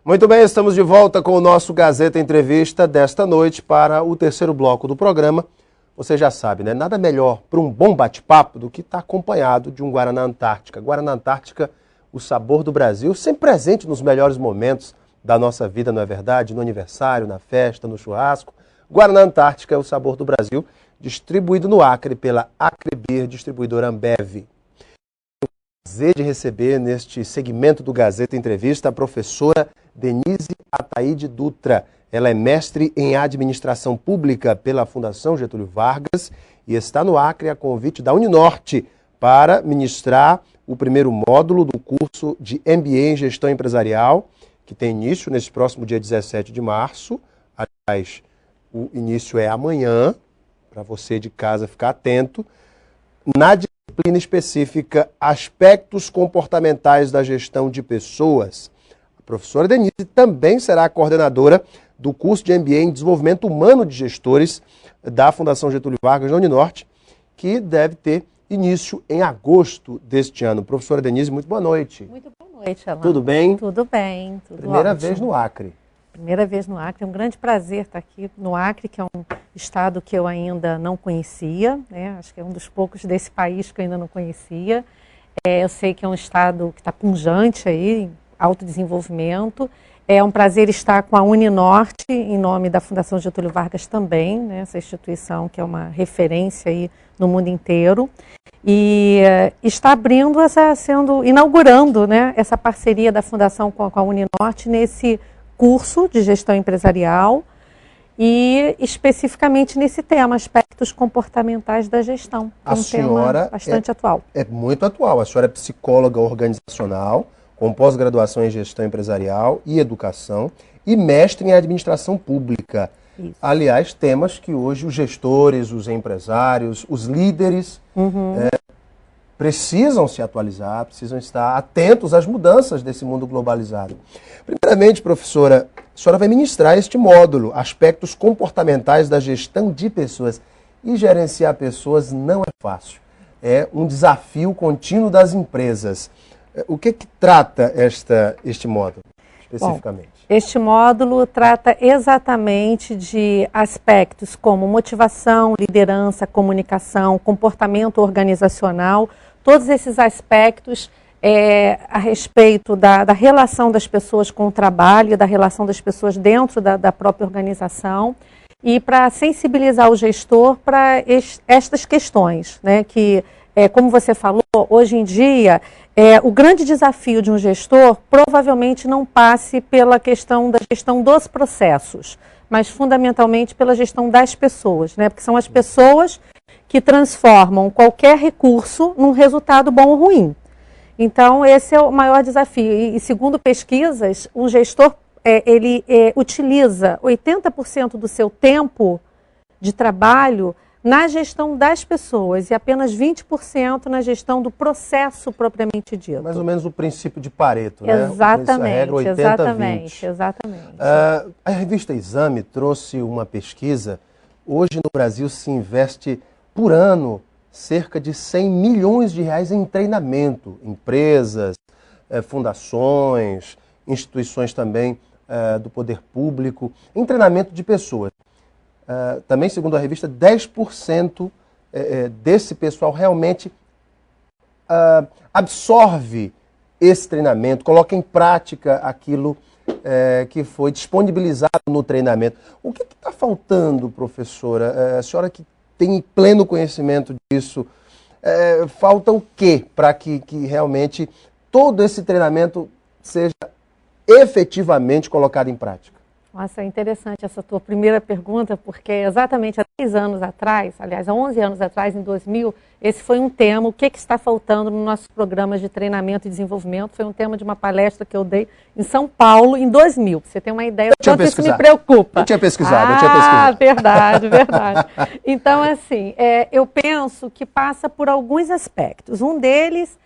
Muito bem, estamos de volta com o nosso Gazeta Entrevista desta noite para o terceiro bloco do programa. Você já sabe, né? Nada melhor para um bom bate-papo do que estar acompanhado de um Guaraná Antártica. Guaraná Antártica, o sabor do Brasil, sempre presente nos melhores momentos da nossa vida, não é verdade? No aniversário, na festa, no churrasco. Guaraná Antártica é o sabor do Brasil, distribuído no Acre pela Acre Beer, distribuidora Ambev. Prazer de receber neste segmento do Gazeta Entrevista a professora Denise Ataíde Dutra. Ela é mestre em administração pública pela Fundação Getúlio Vargas e está no Acre a convite da Uninorte para ministrar o primeiro módulo do curso de MBA em Gestão Empresarial, que tem início nesse próximo dia 17 de março. Aliás, o início é amanhã, para você de casa ficar atento. Na disciplina específica Aspectos Comportamentais da Gestão de Pessoas. A professora Denise também será a coordenadora do curso de MBA em Desenvolvimento Humano de Gestores da Fundação Getúlio Vargas da Uninorte, que deve ter início em agosto deste ano. Professora Denise, muito boa noite. Muito boa noite, Alan. Tudo bem? Tudo bem, tudo Primeira ótimo. vez no Acre. Primeira vez no Acre, é um grande prazer estar aqui no Acre, que é um estado que eu ainda não conhecia, né? Acho que é um dos poucos desse país que eu ainda não conhecia. Eu sei que é um estado que está pujante aí, em alto desenvolvimento. É um prazer estar com a Uninorte, em nome da Fundação Getúlio Vargas também, né? Essa instituição que é uma referência aí no mundo inteiro. E está inaugurando, né, essa parceria da Fundação com a Uninorte nesse curso de gestão empresarial e especificamente nesse tema, aspectos comportamentais da gestão. A senhora tema bastante atual. É muito atual. A senhora é psicóloga organizacional, com pós-graduação em gestão empresarial e educação e mestre em administração pública. Isso. Aliás, temas que hoje os gestores, os empresários, os líderes precisam se atualizar, precisam estar atentos às mudanças desse mundo globalizado. Primeiramente, professora, a senhora vai ministrar este módulo, Aspectos Comportamentais da Gestão de Pessoas. E gerenciar pessoas não é fácil. É um desafio contínuo das empresas. O que trata este módulo, especificamente? Bom, este módulo trata exatamente de aspectos como motivação, liderança, comunicação, comportamento organizacional, todos esses aspectos a respeito da relação das pessoas com o trabalho, da relação das pessoas dentro da própria organização, e para sensibilizar o gestor para estas questões, né, que, como você falou, hoje em dia, o grande desafio de um gestor provavelmente não passe pela questão da gestão dos processos, mas fundamentalmente pela gestão das pessoas, né? Porque são as pessoas que transformam qualquer recurso num resultado bom ou ruim. Então, esse é o maior desafio. E segundo pesquisas, um gestor ele utiliza 80% do seu tempo de trabalho na gestão das pessoas e apenas 20% na gestão do processo propriamente dito. Mais ou menos o princípio de Pareto, né? Exatamente, a regra 80-20. exatamente. A revista Exame trouxe uma pesquisa. Hoje no Brasil se investe por ano cerca de 100 milhões de reais em treinamento. Empresas, fundações, instituições também do poder público, em treinamento de pessoas. Também, segundo a revista, 10% desse pessoal realmente absorve esse treinamento, coloca em prática aquilo que foi disponibilizado no treinamento. O que está faltando, professora? A senhora que tem pleno conhecimento disso, falta o quê para que realmente todo esse treinamento seja efetivamente colocado em prática? Nossa, é interessante essa tua primeira pergunta, porque exatamente há 10 anos atrás, aliás, há 11 anos atrás, em 2000, esse foi um tema, o que está faltando nos nossos programas de treinamento e desenvolvimento, foi um tema de uma palestra que eu dei em São Paulo, em 2000. Pra você ter uma ideia, quanto isso me preocupa. Eu tinha pesquisado. Verdade. Então, assim, eu penso que passa por alguns aspectos. Um deles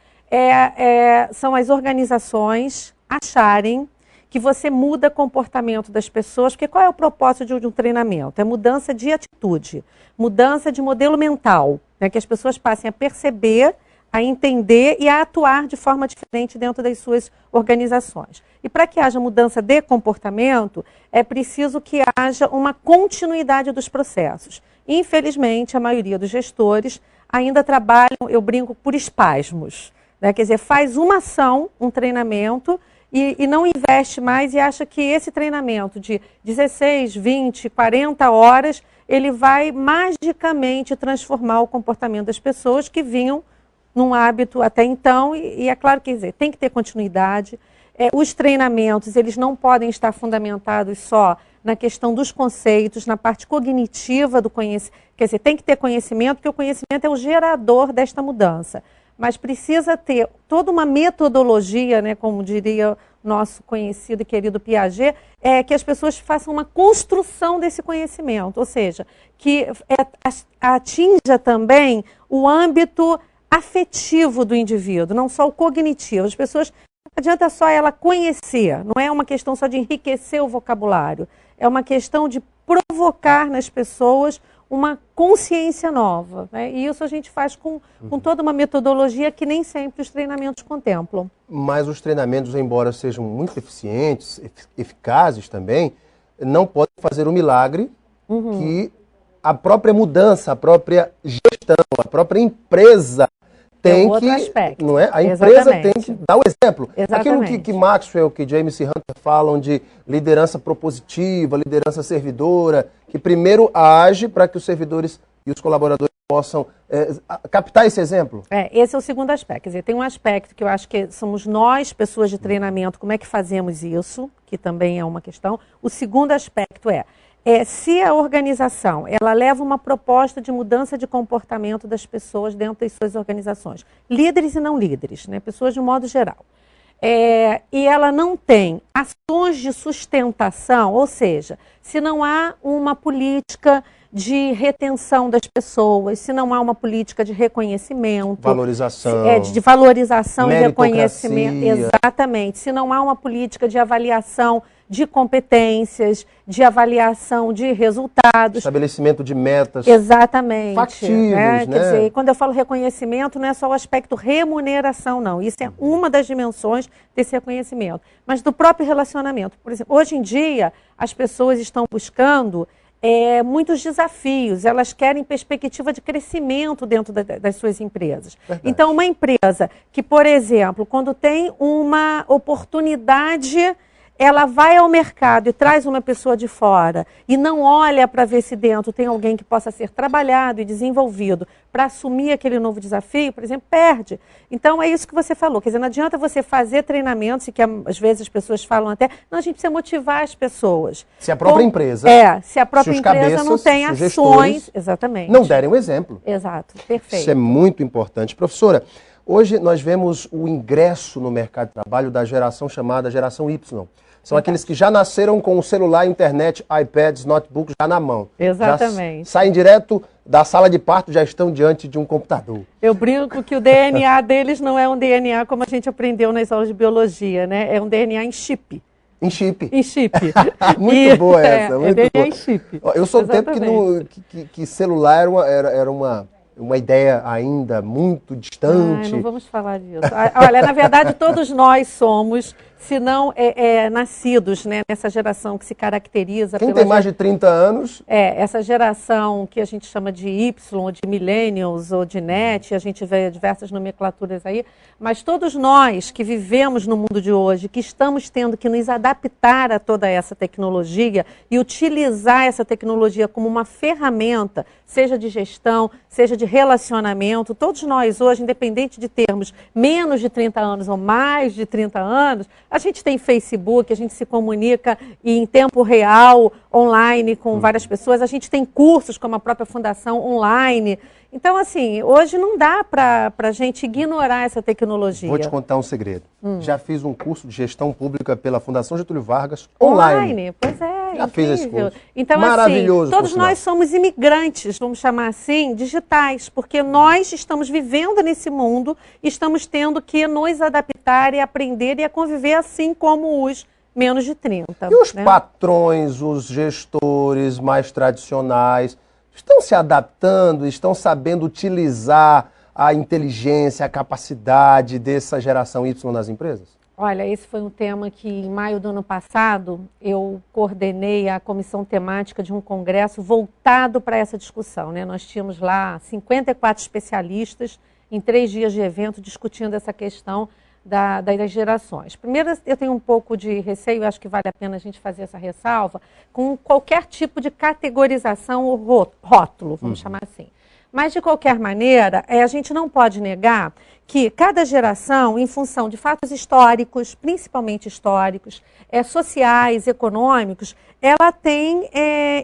são as organizações acharem que você muda comportamento das pessoas, porque qual é o propósito de um treinamento? É mudança de atitude, mudança de modelo mental, né? Que as pessoas passem a perceber a entender e a atuar de forma diferente dentro das suas organizações. E para que haja mudança de comportamento, é preciso que haja uma continuidade dos processos. Infelizmente, a maioria dos gestores ainda trabalham, eu brinco, por espasmos, né? Quer dizer, faz uma ação, um treinamento, e não investe mais e acha que esse treinamento de 16, 20, 40 horas, ele vai magicamente transformar o comportamento das pessoas que vinham num hábito até então, e é claro que, quer dizer, tem que ter continuidade. Os treinamentos, eles não podem estar fundamentados só na questão dos conceitos, na parte cognitiva do conhecimento. Quer dizer, tem que ter conhecimento, porque o conhecimento é o gerador desta mudança. Mas precisa ter toda uma metodologia, né, como diria nosso conhecido e querido Piaget, que as pessoas façam uma construção desse conhecimento, ou seja, que atinja também o âmbito afetivo do indivíduo, não só o cognitivo. As pessoas, não adianta só ela conhecer, não é uma questão só de enriquecer o vocabulário, é uma questão de provocar nas pessoas uma consciência nova, né? E isso a gente faz com toda uma metodologia que nem sempre os treinamentos contemplam. Mas os treinamentos, embora sejam muito eficientes, eficazes também, não podem fazer o milagre que a própria mudança, a própria gestão, a própria empresa tem outro que, aspecto. Não é? A empresa Exatamente. tem que dar o exemplo. Exatamente. Aquilo que Maxwell, que James C. Hunter falam de liderança propositiva, liderança servidora, que primeiro age para que os servidores e os colaboradores possam captar esse exemplo. Esse é o segundo aspecto. Quer dizer, tem um aspecto que eu acho que somos nós, pessoas de treinamento, como é que fazemos isso, que também é uma questão. O segundo aspecto se a organização ela leva uma proposta de mudança de comportamento das pessoas dentro das suas organizações, líderes e não líderes, né, pessoas de um modo geral, e ela não tem ações de sustentação, ou seja, se não há uma política de retenção das pessoas, se não há uma política de reconhecimento, valorização, de valorização e meritocracia. reconhecimento, exatamente, se não há uma política de avaliação de competências, de avaliação de resultados. Estabelecimento de metas. Exatamente. Factíveis, né? Quer dizer, quando eu falo reconhecimento, não é só o aspecto remuneração, não. Isso é uma das dimensões desse reconhecimento. Mas do próprio relacionamento. Por exemplo, hoje em dia, as pessoas estão buscando muitos desafios, elas querem perspectiva de crescimento dentro das suas empresas. Verdade. Então, uma empresa que, por exemplo, quando tem uma oportunidade, ela vai ao mercado e traz uma pessoa de fora e não olha para ver se dentro tem alguém que possa ser trabalhado e desenvolvido para assumir aquele novo desafio, por exemplo, perde. Então, é isso que você falou. Quer dizer, não adianta você fazer treinamentos, e que às vezes as pessoas falam até, não, a gente precisa motivar as pessoas. Se a própria empresa... se a própria empresa não tem ações... Exatamente. Não derem o exemplo. Exato, perfeito. Isso é muito importante. Professora, hoje nós vemos o ingresso no mercado de trabalho da geração chamada geração Y. São aqueles que já nasceram com o celular, internet, iPads, notebooks já na mão. Exatamente. Já saem direto da sala de parto, já estão diante de um computador. Eu brinco que o DNA deles não é um DNA como a gente aprendeu nas aulas de biologia, né? É um DNA em chip. Em chip. Em chip. Muito boa essa, muito DNA boa. em chip. Eu sou do tempo que celular era uma ideia ainda muito distante. Não vamos falar disso. Olha, na verdade, todos nós somos, se não nascidos, né, nessa geração que se caracteriza... Quem tem mais de 30 anos... essa geração que a gente chama de Y, ou de Millennials, ou de NET, a gente vê diversas nomenclaturas aí, mas todos nós que vivemos no mundo de hoje, que estamos tendo que nos adaptar a toda essa tecnologia e utilizar essa tecnologia como uma ferramenta, seja de gestão, seja de relacionamento, todos nós hoje, independente de termos menos de 30 anos ou mais de 30 anos, a gente tem Facebook, a gente se comunica em tempo real, online, com várias pessoas, a gente tem cursos como a própria Fundação online. Então, assim, hoje não dá para a gente ignorar essa tecnologia. Vou te contar um segredo. Já fiz um curso de gestão pública pela Fundação Getúlio Vargas online. Pois é. Já fiz esse curso. Então, maravilhoso. Assim, todos nós somos imigrantes, vamos chamar assim, digitais, porque nós estamos vivendo nesse mundo e estamos tendo que nos adaptar e aprender e a conviver assim como os menos de 30. E os patrões, os gestores mais tradicionais, estão se adaptando, estão sabendo utilizar a inteligência, a capacidade dessa geração Y nas empresas? Olha, esse foi um tema que em maio do ano passado eu coordenei a comissão temática de um congresso voltado para essa discussão, né? Nós tínhamos lá 54 especialistas em 3 dias de evento discutindo essa questão das gerações. Primeiro, eu tenho um pouco de receio, acho que vale a pena a gente fazer essa ressalva, com qualquer tipo de categorização ou rótulo, vamos chamar assim. Mas, de qualquer maneira, a gente não pode negar que cada geração, em função de fatos históricos, principalmente históricos, sociais, econômicos, ela tem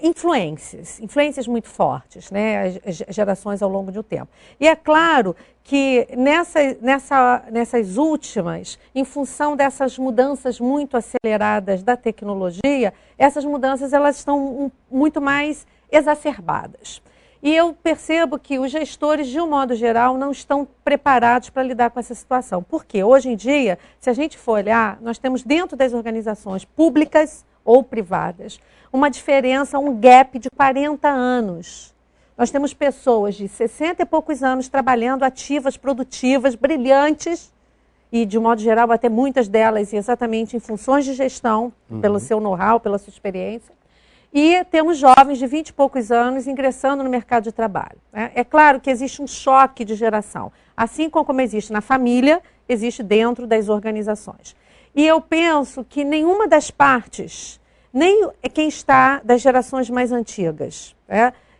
influências muito fortes, né, as gerações ao longo do tempo. E é claro que nessas últimas, em função dessas mudanças muito aceleradas da tecnologia, essas mudanças elas estão muito mais exacerbadas. E eu percebo que os gestores, de um modo geral, não estão preparados para lidar com essa situação. Porque hoje em dia, se a gente for olhar, nós temos dentro das organizações públicas ou privadas uma diferença, um gap de 40 anos. Nós temos pessoas de 60 e poucos anos trabalhando, ativas, produtivas, brilhantes, e de um modo geral até muitas delas exatamente em funções de gestão, pelo seu know-how, pela sua experiência. E temos jovens de 20 e poucos anos ingressando no mercado de trabalho. É claro que existe um choque de geração. Assim como existe na família, existe dentro das organizações. E eu penso que nenhuma das partes, nem quem está das gerações mais antigas,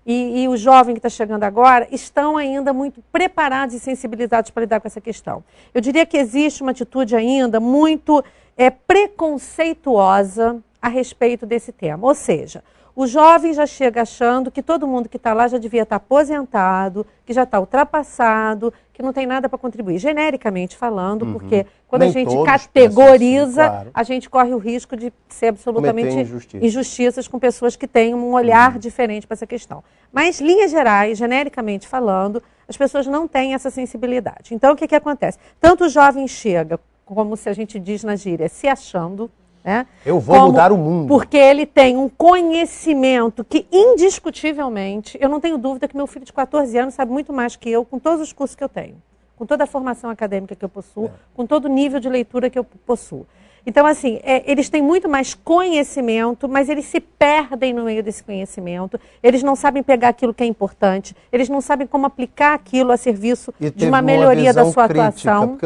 e o jovem que está chegando agora, estão ainda muito preparados e sensibilizados para lidar com essa questão. Eu diria que existe uma atitude ainda muito preconceituosa a respeito desse tema. Ou seja, o jovem já chega achando que todo mundo que está lá já devia estar aposentado, que já está ultrapassado, que não tem nada para contribuir. Genericamente falando, porque quando a gente categoriza, claro, a gente corre o risco de ser absolutamente injustiças com pessoas que têm um olhar diferente para essa questão. Mas, linhas gerais, genericamente falando, as pessoas não têm essa sensibilidade. Então, o que acontece? Tanto o jovem chega, como se a gente diz na gíria, se achando, eu vou mudar o mundo. Porque ele tem um conhecimento que, indiscutivelmente, eu não tenho dúvida que meu filho de 14 anos sabe muito mais que eu, com todos os cursos que eu tenho, com toda a formação acadêmica que eu possuo, com todo o nível de leitura que eu possuo. Então, assim, eles têm muito mais conhecimento, mas eles se perdem no meio desse conhecimento, eles não sabem pegar aquilo que é importante, eles não sabem como aplicar aquilo a serviço de uma melhoria da sua atuação. Porque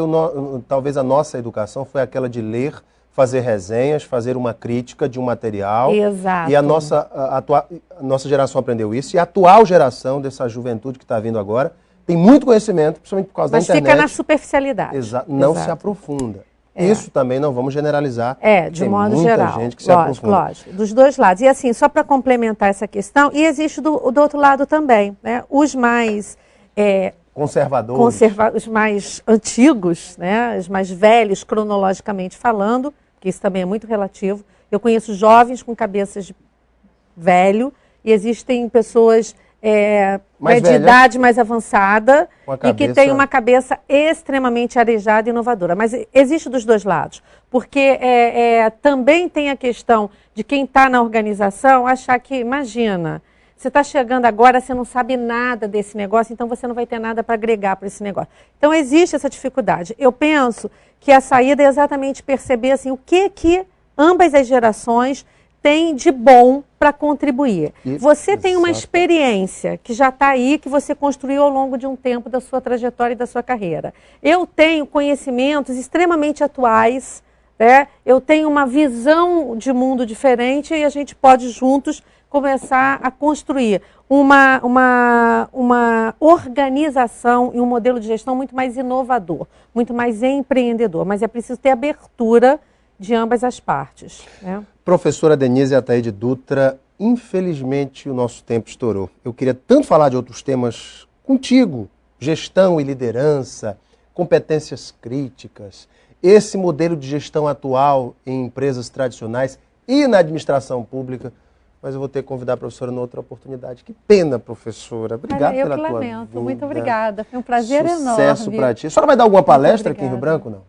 talvez a nossa educação foi aquela de ler, fazer resenhas, fazer uma crítica de um material. Exato. E a nossa geração aprendeu isso. E a atual geração dessa juventude que está vindo agora tem muito conhecimento, principalmente por causa da internet. Mas fica na superficialidade. Não se aprofunda. Isso também não vamos generalizar. De modo geral. Tem gente que se aprofunda. Lógico, dos dois lados. E assim, só para complementar essa questão, e existe do outro lado também, né? Os mais... conservadores. Os mais antigos, né? Os mais velhos, cronologicamente falando, que isso também é muito relativo. Eu conheço jovens com cabeças de velho e existem pessoas de idade mais avançada e que têm uma cabeça extremamente arejada e inovadora. Mas existe dos dois lados, porque também tem a questão de quem está na organização achar que, imagina, você está chegando agora, você não sabe nada desse negócio, então você não vai ter nada para agregar para esse negócio. Então existe essa dificuldade. Eu penso que a saída é exatamente perceber assim, o que ambas as gerações têm de bom para contribuir. Você tem uma experiência que já está aí, que você construiu ao longo de um tempo da sua trajetória e da sua carreira. Eu tenho conhecimentos extremamente atuais, eu tenho uma visão de mundo diferente e a gente pode juntos começar a construir uma organização e um modelo de gestão muito mais inovador, muito mais empreendedor. Mas é preciso ter abertura de ambas as partes. Professora Denise Ataide Dutra, infelizmente o nosso tempo estourou. Eu queria tanto falar de outros temas contigo, gestão e liderança, competências críticas, esse modelo de gestão atual em empresas tradicionais e na administração pública, mas eu vou ter que convidar a professora em outra oportunidade. Que pena, professora. Obrigado pela tua vinda. Eu que lamento. Muito obrigada. Foi um prazer enorme. Sucesso para ti. A senhora vai dar alguma palestra aqui em Rio Branco, não?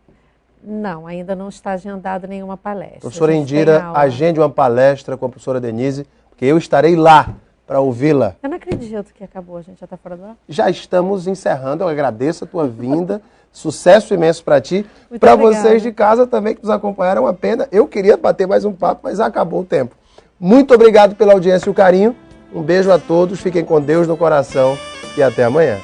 Não, ainda não está agendada nenhuma palestra. Professora Indira, agende uma palestra com a professora Denise, porque eu estarei lá para ouvi-la. Eu não acredito que acabou, a gente já está fora do ar. Já estamos encerrando, eu agradeço a tua vinda, sucesso imenso para ti. Muito Para obrigada. vocês de casa também que nos acompanharam, uma pena. Eu queria bater mais um papo, mas acabou o tempo. Muito obrigado pela audiência e o carinho. Um beijo a todos, fiquem com Deus no coração e até amanhã.